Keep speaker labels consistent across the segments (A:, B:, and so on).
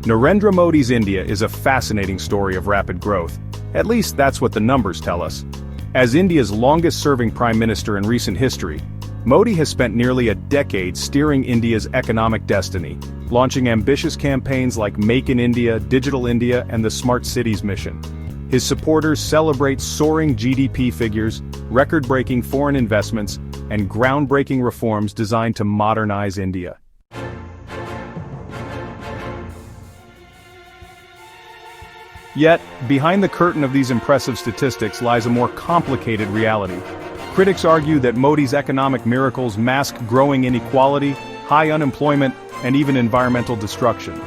A: Narendra Modi's India is a fascinating story of rapid growth. At least that's what the numbers tell us. As India's longest-serving prime minister in recent history, Modi has spent nearly a decade steering India's economic destiny, launching ambitious campaigns like Make in India, Digital India, and the Smart Cities mission. His supporters celebrate soaring GDP figures, record-breaking foreign investments, and groundbreaking reforms designed to modernize India. Yet, behind the curtain of these impressive statistics lies a more complicated reality. Critics argue that Modi's economic miracles mask growing inequality, high unemployment, and even environmental destruction.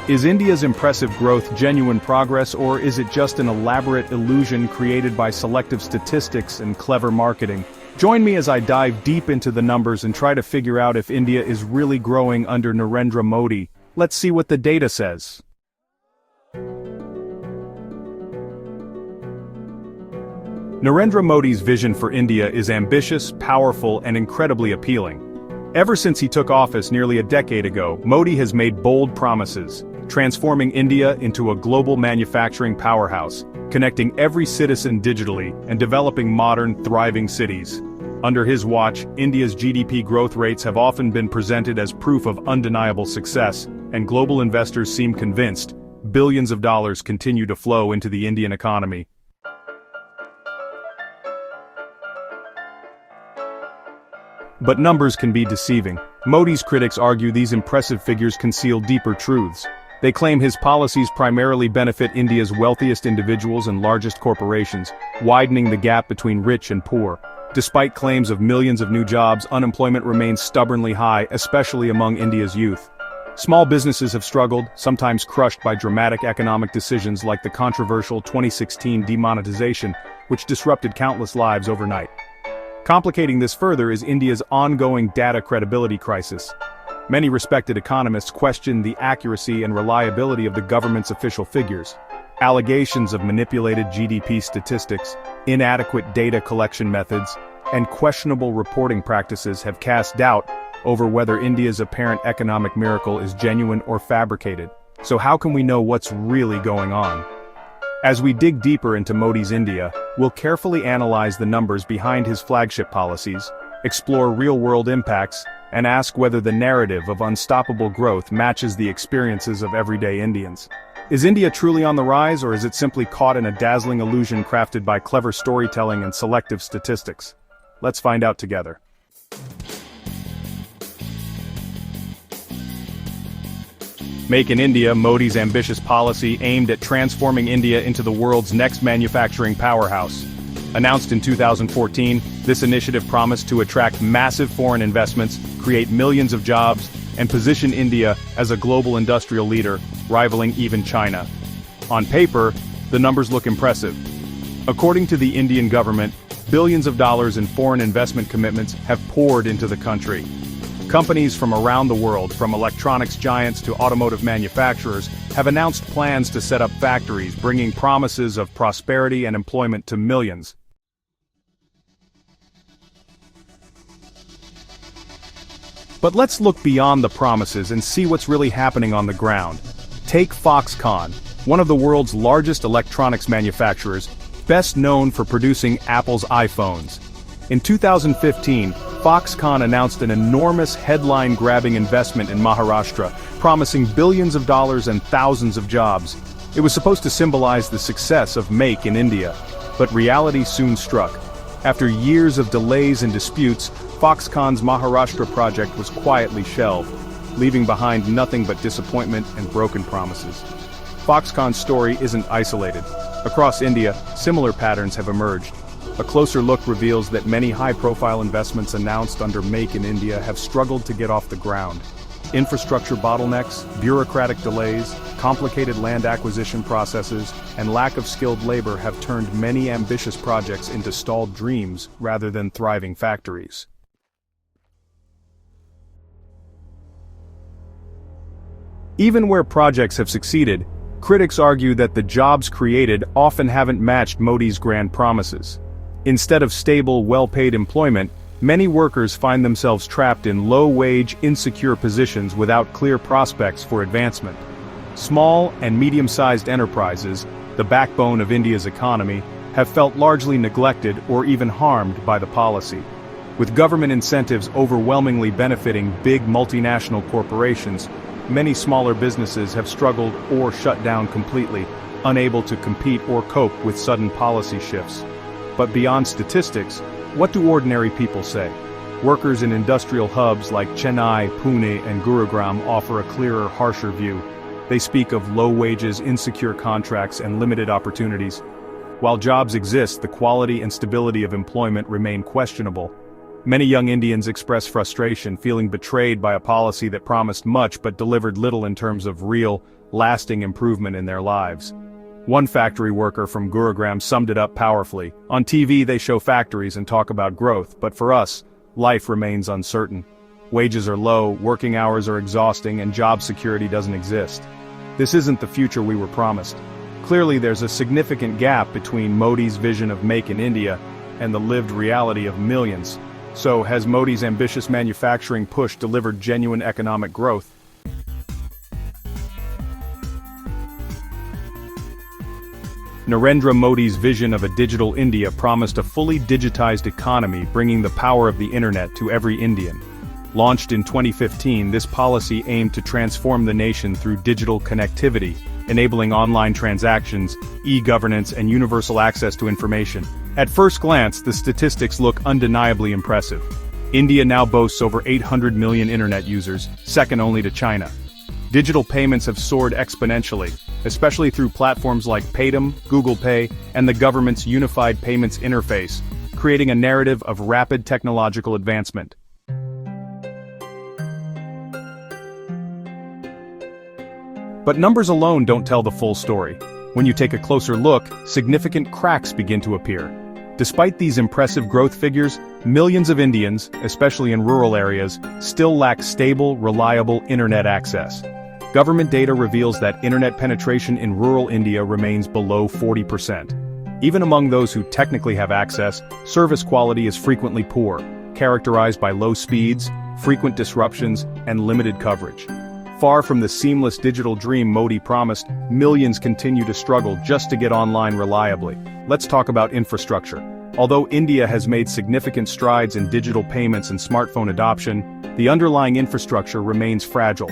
A: Is India's impressive growth genuine progress, or is it just an elaborate illusion created by selective statistics and clever marketing? Join me as I dive deep into the numbers and try to figure out if India is really growing under Narendra Modi. Let's see what the data says. Narendra Modi's vision for India is ambitious, powerful, and incredibly appealing. Ever since he took office nearly a decade ago, Modi has made bold promises, transforming India into a global manufacturing powerhouse, connecting every citizen digitally, and developing modern, thriving cities. Under his watch, India's GDP growth rates have often been presented as proof of undeniable success, and global investors seem convinced. Billions of dollars continue to flow into the Indian economy. But numbers can be deceiving. Modi's critics argue these impressive figures conceal deeper truths. They claim his policies primarily benefit India's wealthiest individuals and largest corporations, widening the gap between rich and poor. Despite claims of millions of new jobs, unemployment remains stubbornly high, especially among India's youth. Small businesses have struggled, sometimes crushed by dramatic economic decisions like the controversial 2016 demonetization, which disrupted countless lives overnight. Complicating this further is India's ongoing data credibility crisis. Many respected economists question the accuracy and reliability of the government's official figures. Allegations of manipulated GDP statistics, inadequate data collection methods, and questionable reporting practices have cast doubt over whether India's apparent economic miracle is genuine or fabricated. So how can we know what's really going on? As we dig deeper into Modi's India, we'll carefully analyze the numbers behind his flagship policies, explore real-world impacts, and ask whether the narrative of unstoppable growth matches the experiences of everyday Indians. Is India truly on the rise, or is it simply caught in a dazzling illusion crafted by clever storytelling and selective statistics? Let's find out together. Make in India, Modi's ambitious policy aimed at transforming India into the world's next manufacturing powerhouse. Announced in 2014, this initiative promised to attract massive foreign investments, create millions of jobs, and position India as a global industrial leader, rivaling even China. On paper, the numbers look impressive. According to the Indian government, billions of dollars in foreign investment commitments have poured into the country. Companies from around the world, from electronics giants to automotive manufacturers, have announced plans to set up factories, bringing promises of prosperity and employment to millions. But let's look beyond the promises and see what's really happening on the ground. Take Foxconn, one of the world's largest electronics manufacturers, best known for producing Apple's iPhones. In 2015, Foxconn announced an enormous headline-grabbing investment in Maharashtra, promising billions of dollars and thousands of jobs. It was supposed to symbolize the success of Make in India, but reality soon struck. After years of delays and disputes, Foxconn's Maharashtra project was quietly shelved, leaving behind nothing but disappointment and broken promises. Foxconn's story isn't isolated. Across India, similar patterns have emerged. A closer look reveals that many high-profile investments announced under Make in India have struggled to get off the ground. Infrastructure bottlenecks, bureaucratic delays, complicated land acquisition processes, and lack of skilled labor have turned many ambitious projects into stalled dreams rather than thriving factories. Even where projects have succeeded, critics argue that the jobs created often haven't matched Modi's grand promises. Instead of stable, well-paid employment, many workers find themselves trapped in low-wage, insecure positions without clear prospects for advancement. Small and medium-sized enterprises, the backbone of India's economy, have felt largely neglected or even harmed by the policy. With government incentives overwhelmingly benefiting big multinational corporations, many smaller businesses have struggled or shut down completely, unable to compete or cope with sudden policy shifts. But beyond statistics, what do ordinary people say? Workers in industrial hubs like Chennai, Pune, and Gurugram offer a clearer, harsher view. They speak of low wages, insecure contracts, and limited opportunities. While jobs exist, the quality and stability of employment remain questionable. Many young Indians express frustration, feeling betrayed by a policy that promised much but delivered little in terms of real, lasting improvement in their lives. One factory worker from Gurugram summed it up powerfully. On TV they show factories and talk about growth, but for us, life remains uncertain. Wages are low, working hours are exhausting, and job security doesn't exist. This isn't the future we were promised. Clearly there's a significant gap between Modi's vision of Make in India and the lived reality of millions. So, has Modi's ambitious manufacturing push delivered genuine economic growth? Narendra Modi's vision of a digital India promised a fully digitized economy, bringing the power of the internet to every Indian. Launched in 2015, this policy aimed to transform the nation through digital connectivity, enabling online transactions, e-governance, and universal access to information. At first glance, the statistics look undeniably impressive. India now boasts over 800 million internet users, second only to China. Digital payments have soared exponentially, especially through platforms like Paytm, Google Pay, and the government's unified payments interface, creating a narrative of rapid technological advancement. But numbers alone don't tell the full story. When you take a closer look, significant cracks begin to appear. Despite these impressive growth figures, millions of Indians, especially in rural areas, still lack stable, reliable internet access. Government data reveals that internet penetration in rural India remains below 40%. Even among those who technically have access, service quality is frequently poor, characterized by low speeds, frequent disruptions, and limited coverage. Far from the seamless digital dream Modi promised, millions continue to struggle just to get online reliably. Let's talk about infrastructure. Although India has made significant strides in digital payments and smartphone adoption, the underlying infrastructure remains fragile.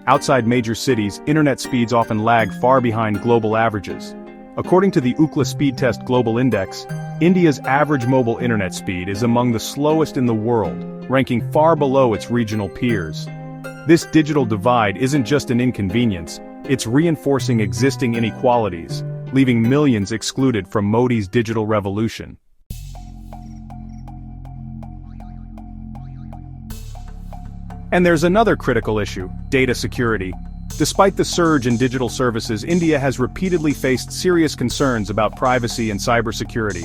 A: Outside major cities, internet speeds often lag far behind global averages. According to the Ookla Speed Test Global Index, India's average mobile internet speed is among the slowest in the world, ranking far below its regional peers. This digital divide isn't just an inconvenience, it's reinforcing existing inequalities, leaving millions excluded from Modi's digital revolution. And there's another critical issue: data security. Despite the surge in digital services, India has repeatedly faced serious concerns about privacy and cybersecurity.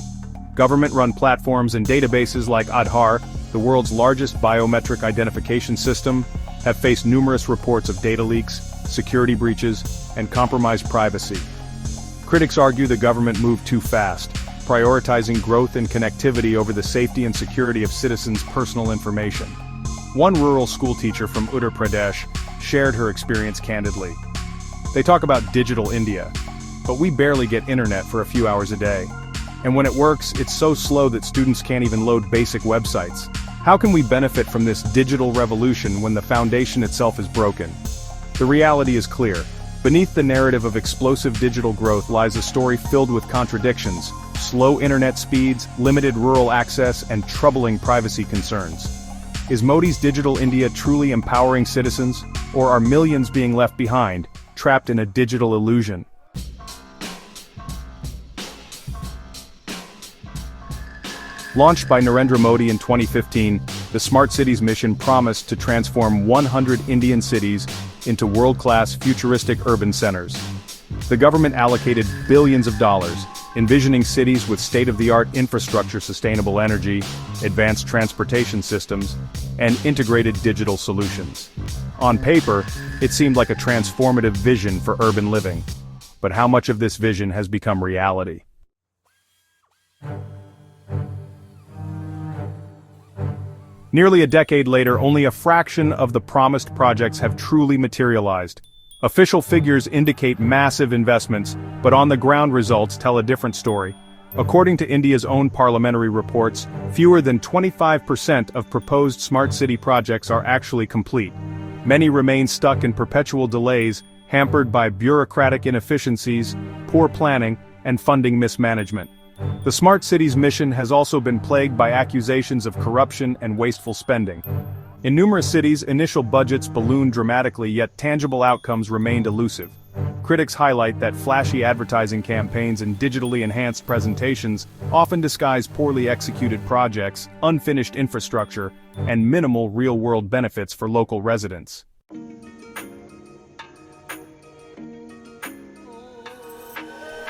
A: Government-run platforms and databases like Aadhaar, the world's largest biometric identification system, have faced numerous reports of data leaks, security breaches, and compromised privacy. Critics argue the government moved too fast, prioritizing growth and connectivity over the safety and security of citizens' personal information. One rural schoolteacher from Uttar Pradesh shared her experience candidly. They talk about digital India, but we barely get internet for a few hours a day. And when it works, it's so slow that students can't even load basic websites. How can we benefit from this digital revolution when the foundation itself is broken? The reality is clear. Beneath the narrative of explosive digital growth lies a story filled with contradictions: slow internet speeds, limited rural access, and troubling privacy concerns. Is Modi's digital India truly empowering citizens, or are millions being left behind, trapped in a digital illusion? Launched by Narendra Modi in 2015, the Smart Cities mission promised to transform 100 Indian cities into world-class futuristic urban centers. The government allocated billions of dollars, envisioning cities with state-of-the-art infrastructure, sustainable energy, advanced transportation systems, and integrated digital solutions. On paper, it seemed like a transformative vision for urban living. But how much of this vision has become reality? Nearly a decade later, only a fraction of the promised projects have truly materialized. Official figures indicate massive investments, but on-the-ground results tell a different story. According to India's own parliamentary reports, fewer than 25% of proposed smart city projects are actually complete. Many remain stuck in perpetual delays, hampered by bureaucratic inefficiencies, poor planning, and funding mismanagement. The smart cities mission has also been plagued by accusations of corruption and wasteful spending. In numerous cities, initial budgets ballooned dramatically, yet tangible outcomes remained elusive. Critics highlight that flashy advertising campaigns and digitally enhanced presentations often disguise poorly executed projects, unfinished infrastructure, and minimal real-world benefits for local residents.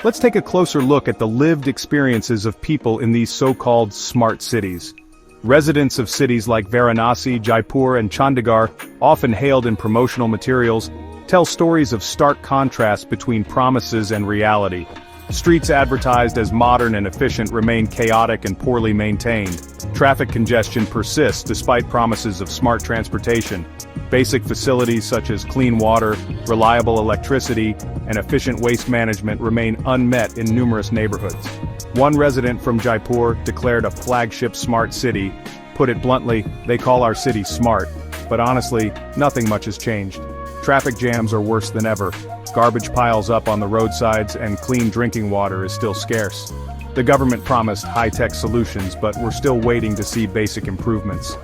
A: Let's take a closer look at the lived experiences of people in these so-called smart cities. Residents of cities like Varanasi, Jaipur, and Chandigarh, often hailed in promotional materials, tell stories of stark contrast between promises and reality. Streets advertised as modern and efficient remain chaotic and poorly maintained. Traffic congestion persists despite promises of smart transportation. Basic facilities such as clean water, reliable electricity, and efficient waste management remain unmet in numerous neighborhoods. One resident from Jaipur declared a flagship smart city. Put it bluntly, they call our city smart. But honestly, nothing much has changed. Traffic jams are worse than ever. Garbage piles up on the roadsides and clean drinking water is still scarce. The government promised high-tech solutions, but we're still waiting to see basic improvements.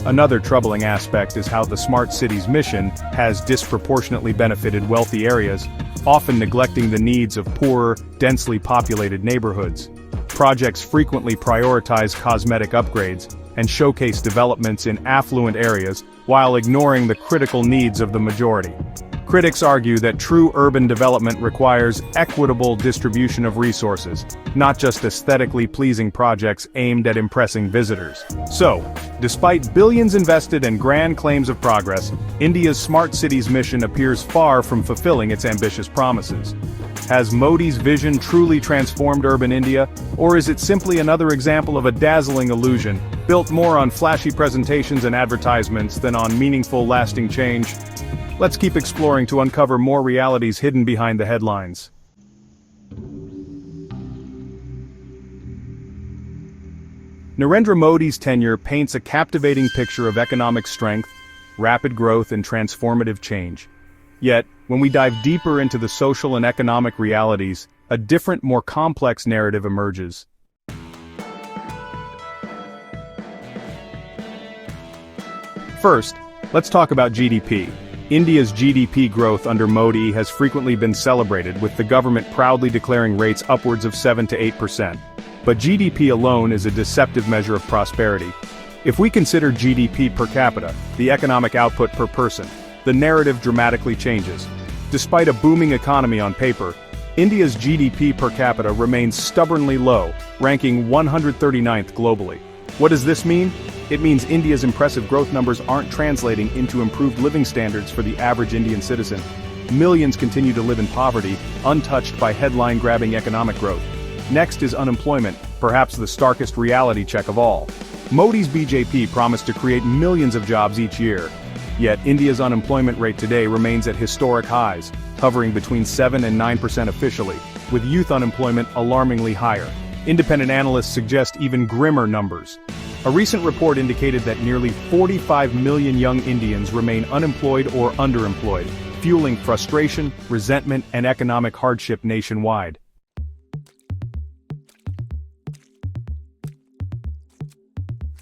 A: Another troubling aspect is how the smart cities mission has disproportionately benefited wealthy areas, often neglecting the needs of poorer, densely populated neighborhoods. Projects frequently prioritize cosmetic upgrades and showcase developments in affluent areas while ignoring the critical needs of the majority. Critics argue that true urban development requires equitable distribution of resources, not just aesthetically pleasing projects aimed at impressing visitors. So, despite billions invested and grand claims of progress, India's smart cities mission appears far from fulfilling its ambitious promises. Has Modi's vision truly transformed urban India, or is it simply another example of a dazzling illusion, built more on flashy presentations and advertisements than on meaningful, lasting change? Let's keep exploring to uncover more realities hidden behind the headlines. Narendra Modi's tenure paints a captivating picture of economic strength, rapid growth, and transformative change. Yet, when we dive deeper into the social and economic realities, a different, more complex narrative emerges. First, let's talk about GDP. India's GDP growth under Modi has frequently been celebrated, with the government proudly declaring rates upwards of 7 to 8%. But GDP alone is a deceptive measure of prosperity. If we consider GDP per capita, the economic output per person, the narrative dramatically changes. Despite a booming economy on paper, India's GDP per capita remains stubbornly low, ranking 139th globally. What does this mean? It means India's impressive growth numbers aren't translating into improved living standards for the average Indian citizen. Millions continue to live in poverty, untouched by headline-grabbing economic growth. Next is unemployment, perhaps the starkest reality check of all. Modi's BJP promised to create millions of jobs each year. Yet India's unemployment rate today remains at historic highs, hovering between 7 and 9% officially, with youth unemployment alarmingly higher. Independent analysts suggest even grimmer numbers. A recent report indicated that nearly 45 million young Indians remain unemployed or underemployed, fueling frustration, resentment, and economic hardship nationwide.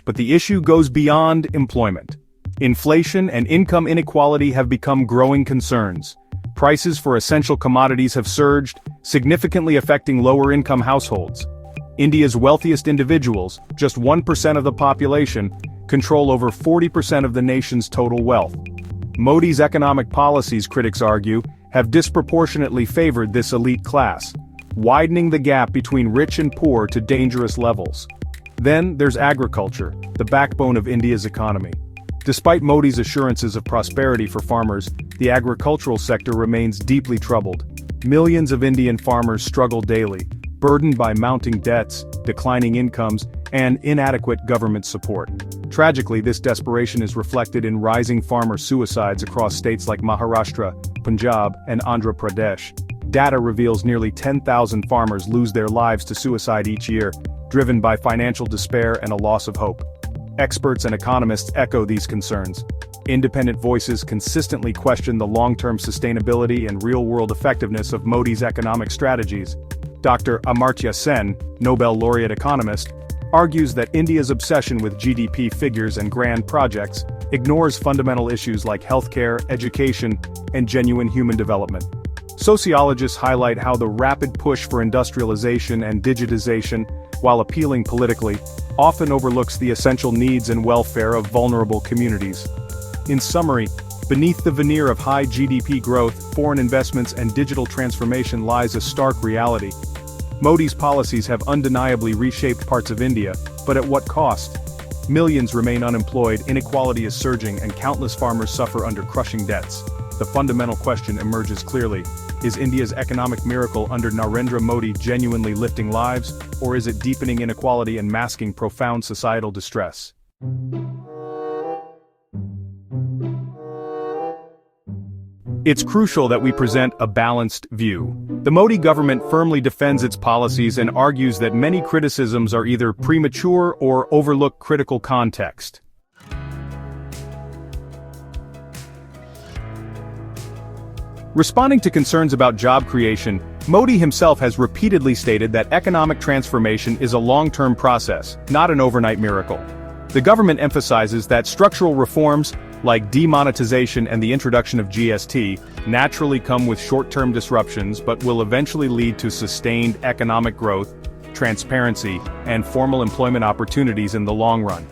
A: But the issue goes beyond employment. Inflation and income inequality have become growing concerns. Prices for essential commodities have surged, significantly affecting lower-income households. India's wealthiest individuals, just 1% of the population, control over 40% of the nation's total wealth. Modi's economic policies, critics argue, have disproportionately favored this elite class, widening the gap between rich and poor to dangerous levels. Then there's agriculture, the backbone of India's economy. Despite Modi's assurances of prosperity for farmers, the agricultural sector remains deeply troubled. Millions of Indian farmers struggle daily, burdened by mounting debts, declining incomes, and inadequate government support. Tragically, this desperation is reflected in rising farmer suicides across states like Maharashtra, Punjab, and Andhra Pradesh. Data reveals nearly 10,000 farmers lose their lives to suicide each year, driven by financial despair and a loss of hope. Experts and economists echo these concerns. Independent voices consistently question the long-term sustainability and real-world effectiveness of Modi's economic strategies. Dr. Amartya Sen, Nobel laureate economist, argues that India's obsession with GDP figures and grand projects ignores fundamental issues like healthcare, education, and genuine human development. Sociologists highlight how the rapid push for industrialization and digitization, while appealing politically, often overlooks the essential needs and welfare of vulnerable communities. In summary, beneath the veneer of high GDP growth, foreign investments and digital transformation lies a stark reality. Modi's policies have undeniably reshaped parts of India, but at what cost? Millions remain unemployed, inequality is surging, and countless farmers suffer under crushing debts. The fundamental question emerges clearly: is India's economic miracle under Narendra Modi genuinely lifting lives, or is it deepening inequality and masking profound societal distress? It's crucial that we present a balanced view. The Modi government firmly defends its policies and argues that many criticisms are either premature or overlook critical context. Responding to concerns about job creation, Modi himself has repeatedly stated that economic transformation is a long-term process, not an overnight miracle. The government emphasizes that structural reforms, like demonetization and the introduction of GST, naturally come with short-term disruptions but will eventually lead to sustained economic growth, transparency, and formal employment opportunities in the long run.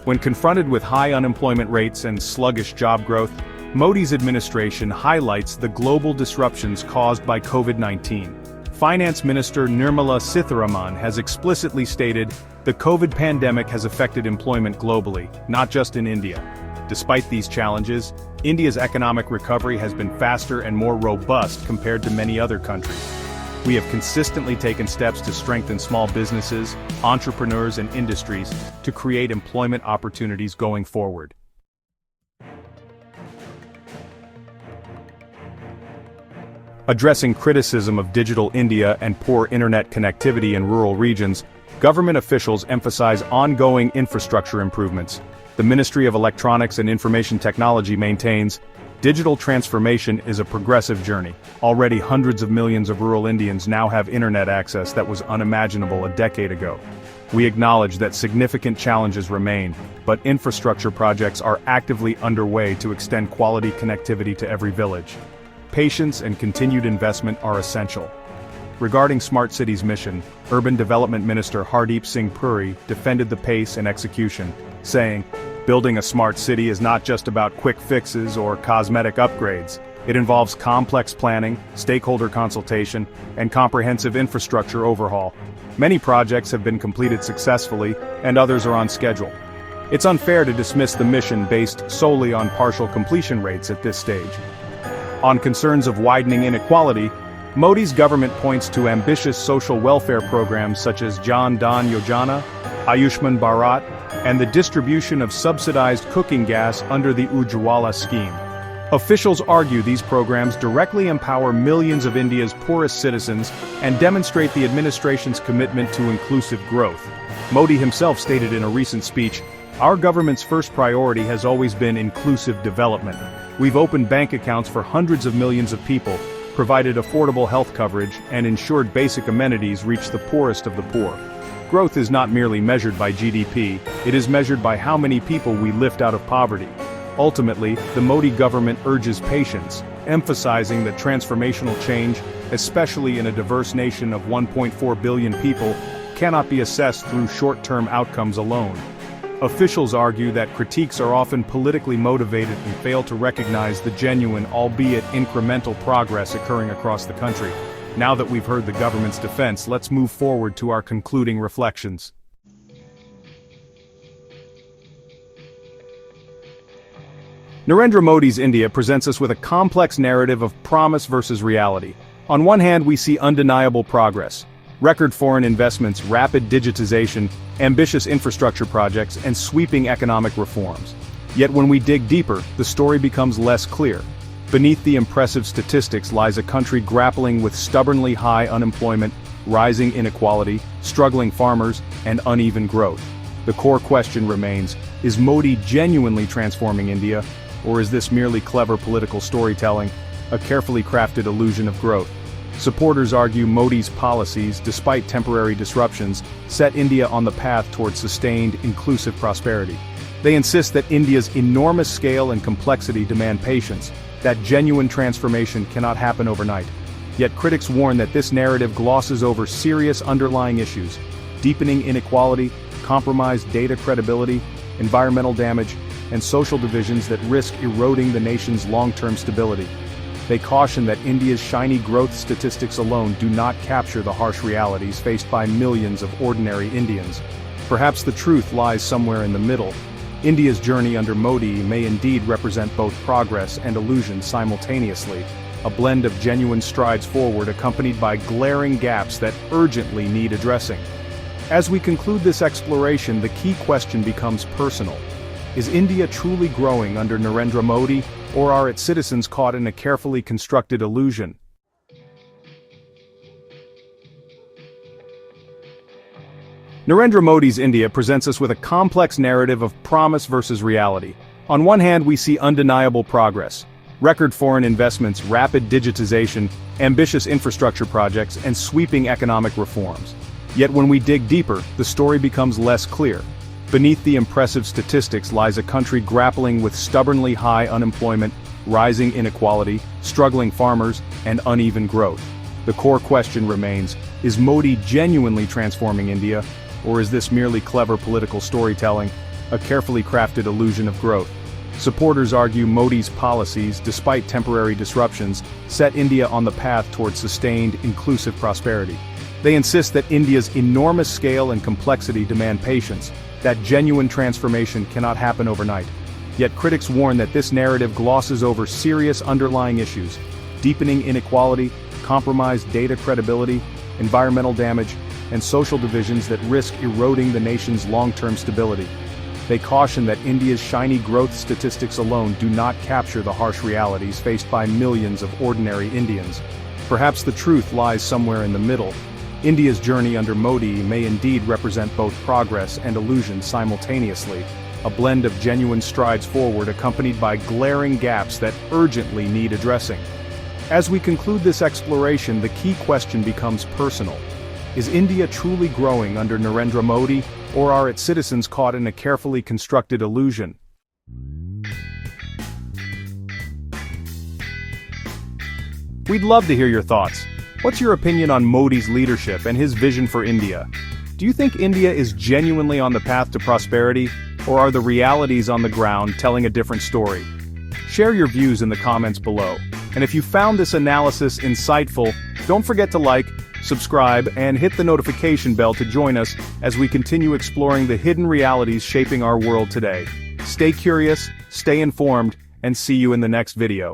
A: When confronted with high unemployment rates and sluggish job growth, Modi's administration highlights the global disruptions caused by COVID-19. Finance Minister Nirmala Sitharaman has explicitly stated, "The COVID pandemic has affected employment globally, not just in India." Despite these challenges, India's economic recovery has been faster and more robust compared to many other countries. We have consistently taken steps to strengthen small businesses, entrepreneurs, and industries to create employment opportunities going forward. Addressing criticism of digital India and poor internet connectivity in rural regions, government officials emphasize ongoing infrastructure improvements. The Ministry of Electronics and Information Technology maintains, digital transformation is a progressive journey. Already hundreds of millions of rural Indians now have internet access that was unimaginable a decade ago. We acknowledge that significant challenges remain, but infrastructure projects are actively underway to extend quality connectivity to every village. Patience and continued investment are essential. Regarding Smart Cities mission, Urban Development Minister Hardeep Singh Puri defended the pace and execution, saying, "Building a smart city is not just about quick fixes or cosmetic upgrades. It involves complex planning, stakeholder consultation, and comprehensive infrastructure overhaul. Many projects have been completed successfully, and others are on schedule. It's unfair to dismiss the mission based solely on partial completion rates at this stage." On concerns of widening inequality, Modi's government points to ambitious social welfare programs such as Jan Dhan Yojana, Ayushman Bharat, and the distribution of subsidized cooking gas under the Ujjwala scheme. Officials argue these programs directly empower millions of India's poorest citizens and demonstrate the administration's commitment to inclusive growth. Modi himself stated in a recent speech, "Our government's first priority has always been inclusive development. We've opened bank accounts for hundreds of millions of people, provided affordable health coverage, and ensured basic amenities reach the poorest of the poor." Growth is not merely measured by GDP, it is measured by how many people we lift out of poverty. Ultimately, the Modi government urges patience, emphasizing that transformational change, especially in a diverse nation of 1.4 billion people, cannot be assessed through short-term outcomes alone. Officials argue that critiques are often politically motivated and fail to recognize the genuine, albeit incremental progress occurring across the country. Now that we've heard the government's defense, let's move forward to our concluding reflections. Narendra Modi's India presents us with a complex narrative of promise versus reality. On one hand, we see undeniable progress. Record foreign investments, rapid digitization, ambitious infrastructure projects, and sweeping economic reforms. Yet when we dig deeper, the story becomes less clear. Beneath the impressive statistics lies a country grappling with stubbornly high unemployment, rising inequality, struggling farmers, and uneven growth. The core question remains, is Modi genuinely transforming India, or is this merely clever political storytelling, a carefully crafted illusion of growth? Supporters argue Modi's policies, despite temporary disruptions, set India on the path towards sustained, inclusive prosperity. They insist that India's enormous scale and complexity demand patience, that genuine transformation cannot happen overnight. Yet critics warn that this narrative glosses over serious underlying issues: deepening inequality, compromised data credibility, environmental damage, and social divisions that risk eroding the nation's long-term stability. They caution that India's shiny growth statistics alone do not capture the harsh realities faced by millions of ordinary Indians. Perhaps the truth lies somewhere in the middle. India's journey under Modi may indeed represent both progress and illusion simultaneously, a blend of genuine strides forward accompanied by glaring gaps that urgently need addressing. As we conclude this exploration, the key question becomes personal. Is India truly growing under Narendra Modi, or are its citizens caught in a carefully constructed illusion? Narendra Modi's India presents us with a complex narrative of promise versus reality. On one hand, we see undeniable progress: record foreign investments, rapid digitization, ambitious infrastructure projects, and sweeping economic reforms. Yet when we dig deeper, the story becomes less clear. Beneath the impressive statistics lies a country grappling with stubbornly high unemployment, rising inequality, struggling farmers, and uneven growth. The core question remains, is Modi genuinely transforming India, or is this merely clever political storytelling, a carefully crafted illusion of growth? Supporters argue Modi's policies, despite temporary disruptions, set India on the path towards sustained, inclusive prosperity. They insist that India's enormous scale and complexity demand patience, that genuine transformation cannot happen overnight. Yet critics warn that this narrative glosses over serious underlying issues: deepening inequality, compromised data credibility, environmental damage, and social divisions that risk eroding the nation's long-term stability. They caution that India's shiny growth statistics alone do not capture the harsh realities faced by millions of ordinary Indians. Perhaps the truth lies somewhere in the middle. India's journey under Modi may indeed represent both progress and illusion simultaneously, a blend of genuine strides forward accompanied by glaring gaps that urgently need addressing. As we conclude this exploration, the key question becomes personal. Is India truly growing under Narendra Modi, or are its citizens caught in a carefully constructed illusion? We'd love to hear your thoughts. What's your opinion on Modi's leadership and his vision for India? Do you think India is genuinely on the path to prosperity, or are the realities on the ground telling a different story? Share your views in the comments below. And if you found this analysis insightful, don't forget to like, subscribe, and hit the notification bell to join us as we continue exploring the hidden realities shaping our world today. Stay curious, stay informed, and see you in the next video.